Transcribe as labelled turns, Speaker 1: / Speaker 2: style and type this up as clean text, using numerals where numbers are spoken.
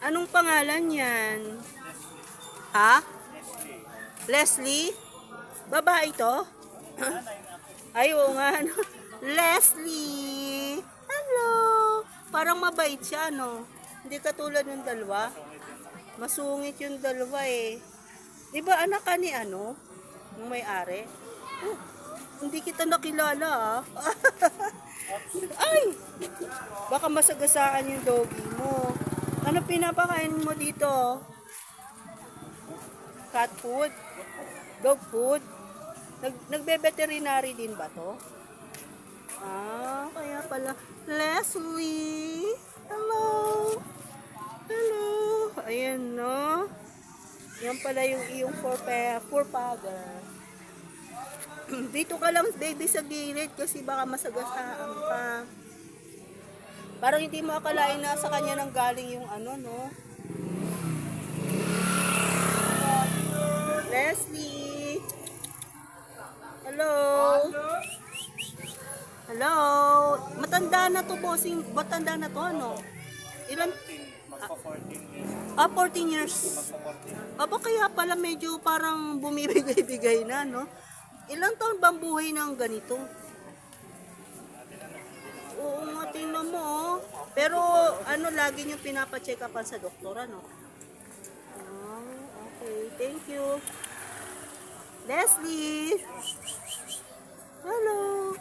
Speaker 1: Anong pangalan yan? Ha? Leslie? Babae to? Ay, oo nga. Ano? Leslie! Hello! Parang mabait siya, no? Hindi katulad ng dalawa. Masungit yung dalawa eh. Di ba anak ka ni ano? Nung may-ari? Oh, hindi kita nakilala ah. Ay! Baka masagasaan yung doggy mo. Ano pinapakain mo dito? Cat food? Dog food? Nagbe-veterinary din ba to? Ah, kaya pala. Leslie! Hello! Hello! Ayan, no? Yan pala yung iyong forefather. Dito ka lang, baby, sa gilid kasi baka masagasaan ka. Parang hindi mo akalain na sa kanya nang galing yung ano, no? Leslie! Hello! Hello! Matanda na to, bossing. Matanda na to, ano? Ilan? Ah, 14 years. Aba, kaya pala medyo parang bumibigay-bigay na, no? Ilang taon bang buhay ng ganito? Oo nga, tingnan mo, oh. Pero, ano, lagi nyo pinapacheck upan sa doktor, ano? Oh, okay. Thank you. Leslie! Hello!